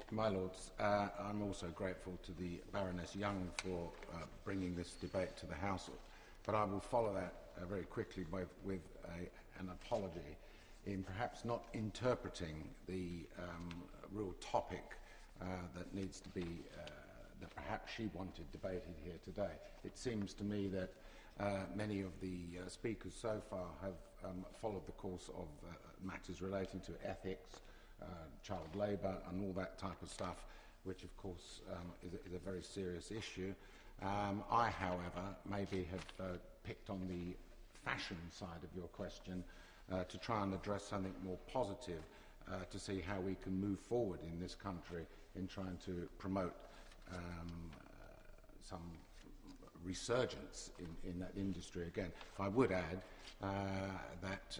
My Lords, I'm also grateful to the Baroness Young for bringing this debate to the House, but I will follow that very quickly with an apology in perhaps not interpreting the real topic that needs to be, that perhaps she wanted debated here today. It seems to me that many of the speakers so far have followed the course of matters relating to ethics, child labour and all that type of stuff, which of course is a very serious issue. I, however, maybe have picked on the fashion side of your question to try and address something more positive to see how we can move forward in this country in trying to promote some resurgence in that industry again. I would add that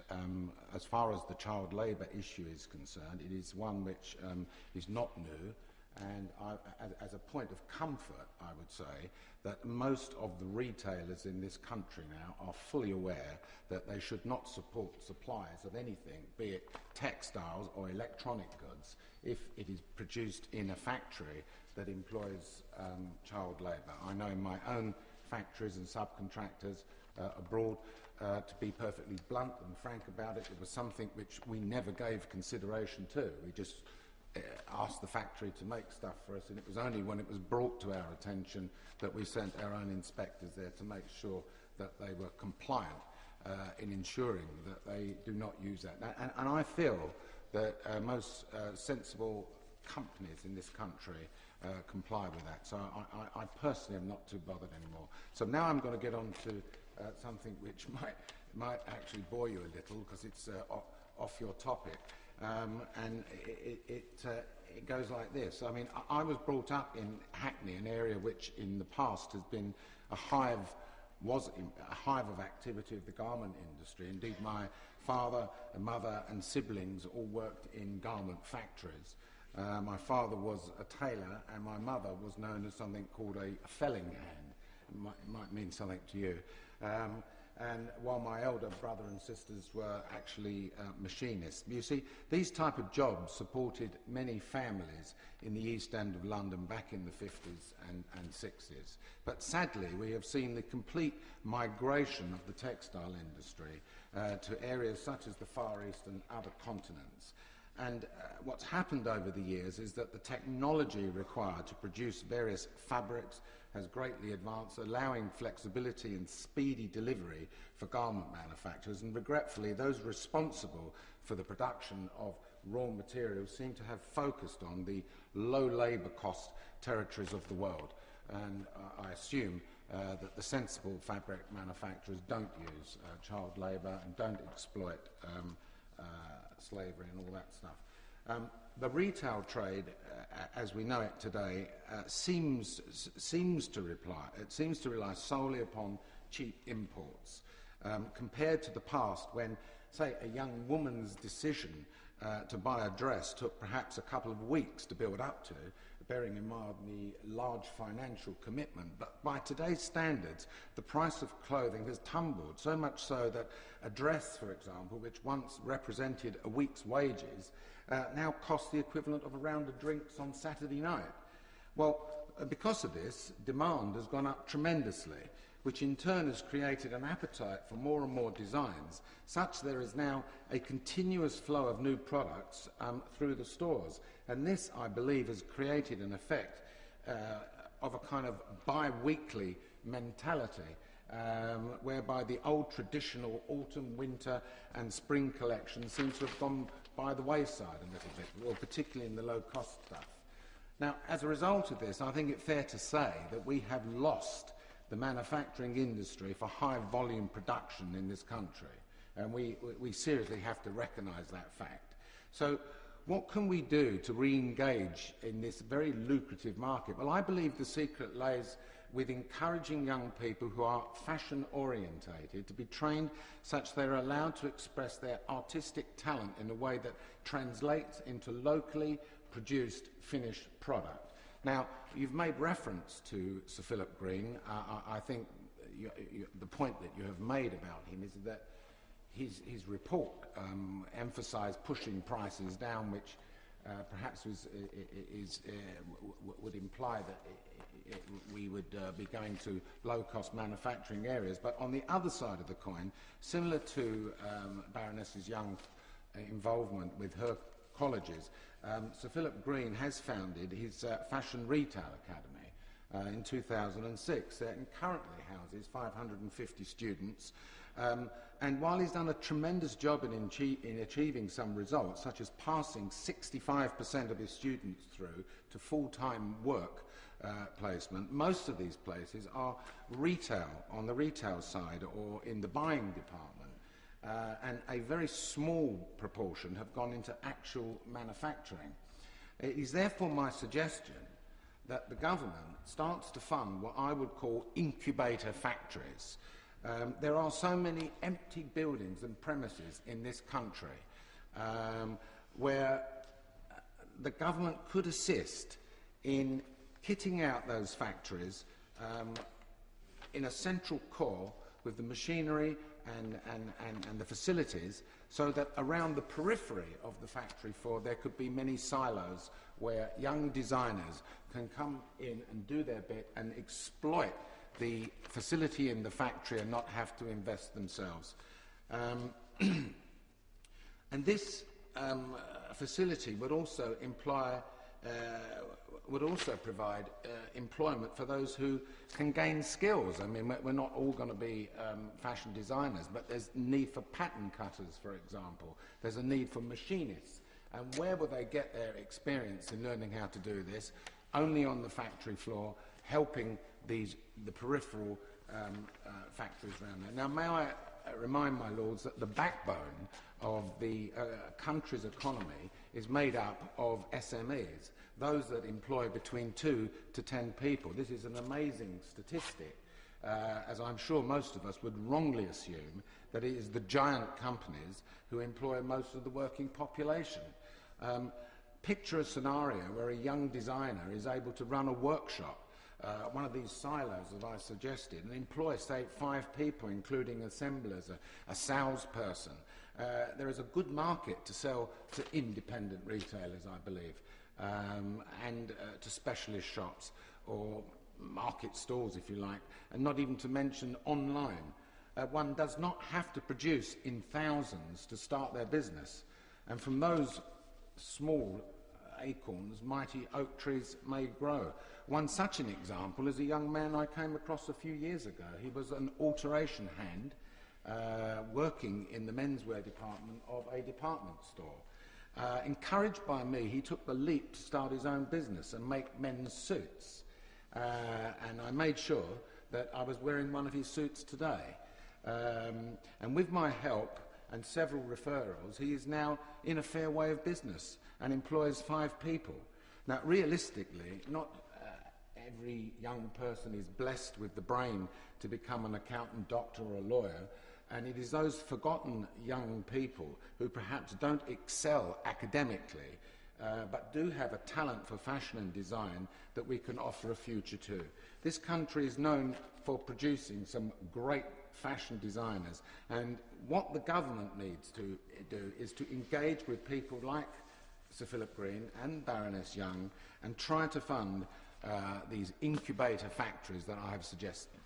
as far as the child labour issue is concerned, it is one which is not new, and as a point of comfort, I would say that most of the retailers in this country now are fully aware that they should not support suppliers of anything, be it textiles or electronic goods, if it is produced in a factory that employs child labour. I know in my own factories and subcontractors abroad, to be perfectly blunt and frank about it, it was something which we never gave consideration to. We just asked the factory to make stuff for us, and it was only when it was brought to our attention that we sent our own inspectors there to make sure that they were compliant in ensuring that they do not use that. And I feel that most sensible companies in this country comply with that. So I personally am not too bothered anymore. So now I'm going to get on to something which might actually bore you a little, because it's off your topic. And it goes like this. I mean, I was brought up in Hackney, an area which in the past has been was a hive of activity of the garment industry. Indeed, my father and mother and siblings all worked in garment factories. My father was a tailor, and my mother was known as something called a felling hand. It might mean something to you. And while my elder brother and sisters were actually machinists. You see, these type of jobs supported many families in the East End of London back in the 50s and 60s. But sadly, we have seen the complete migration of the textile industry to areas such as the Far East and other continents. And what's happened over the years is that the technology required to produce various fabrics has greatly advanced, allowing flexibility and speedy delivery for garment manufacturers. And regretfully, those responsible for the production of raw materials seem to have focused on the low labour cost territories of the world. And I assume that the sensible fabric manufacturers don't use child labour and don't exploit slavery and all that stuff. The retail trade, as we know it today, seems to rely solely upon cheap imports, compared to the past when, say, a young woman's decision to buy a dress took perhaps a couple of weeks to build up to, bearing in mind the large financial commitment. But by today's standards, the price of clothing has tumbled, so much so that a dress, for example, which once represented a week's wages, now costs the equivalent of a round of drinks on Saturday night. Well, because of this, demand has gone up tremendously, which in turn has created an appetite for more and more designs, such there is now a continuous flow of new products through the stores. And this, I believe, has created an effect of a kind of bi-weekly mentality, whereby the old traditional autumn, winter and spring collection seems to have gone by the wayside a little bit, or particularly in the low-cost stuff. Now, as a result of this, I think it's fair to say that we have lost the manufacturing industry for high-volume production in this country, and we seriously have to recognise that fact. So what can we do to re-engage in this very lucrative market? Well, I believe the secret lays with encouraging young people who are fashion-orientated to be trained such they're allowed to express their artistic talent in a way that translates into locally produced finished product. Now, you've made reference to Sir Philip Green. I think the point that you have made about him is that his report emphasised pushing prices down, which perhaps would imply that we would be going to low-cost manufacturing areas. But on the other side of the coin, similar to Baroness Young's involvement with her colleges, Sir Philip Green has founded his Fashion Retail Academy in 2006, and currently houses 550 students. And while he's done a tremendous job in achieving some results, such as passing 65% of his students through to full-time work placement, most of these places are retail, on the retail side or in the buying department, and a very small proportion have gone into actual manufacturing. It is therefore my suggestion that the government starts to fund what I would call incubator factories. There are so many empty buildings and premises in this country where the government could assist in kitting out those factories in a central core with the machinery and the facilities, so that around the periphery of the factory floor there could be many silos where young designers can come in and do their bit and exploit the facility in the factory and not have to invest themselves. And this facility would also provide employment for those who can gain skills. I mean, we're not all going to be fashion designers, but there's a need for pattern cutters, for example. There's a need for machinists. And where will they get their experience in learning how to do this? Only on the factory floor, helping the peripheral factories around there. Now, may I remind my lords that the backbone of the country's economy is made up of SMEs, those that employ between 2 to 10 people. This is an amazing statistic, as I'm sure most of us would wrongly assume that it is the giant companies who employ most of the working population. Picture a scenario where a young designer is able to run a workshop, one of these silos that I suggested, and employ, say, 5 people, including assemblers, a salesperson. There is a good market to sell to independent retailers, I believe, and to specialist shops or market stalls, if you like, and not even to mention online. One does not have to produce in thousands to start their business, and from those small acorns, mighty oak trees may grow. One such an example is a young man I came across a few years ago. He was an alteration hand working in the menswear department of a department store. Encouraged by me, he took the leap to start his own business and make men's suits. And I made sure that I was wearing one of his suits today. And with my help and several referrals, he is now in a fair way of business and employs 5 people. Now, realistically, not every young person is blessed with the brain to become an accountant, doctor or a lawyer, and it is those forgotten young people who perhaps don't excel academically but do have a talent for fashion and design that we can offer a future to. This country is known for producing some great fashion designers, and what the government needs to do is to engage with people like Sir Philip Green and Baroness Young and try to fund these incubator factories that I have suggested.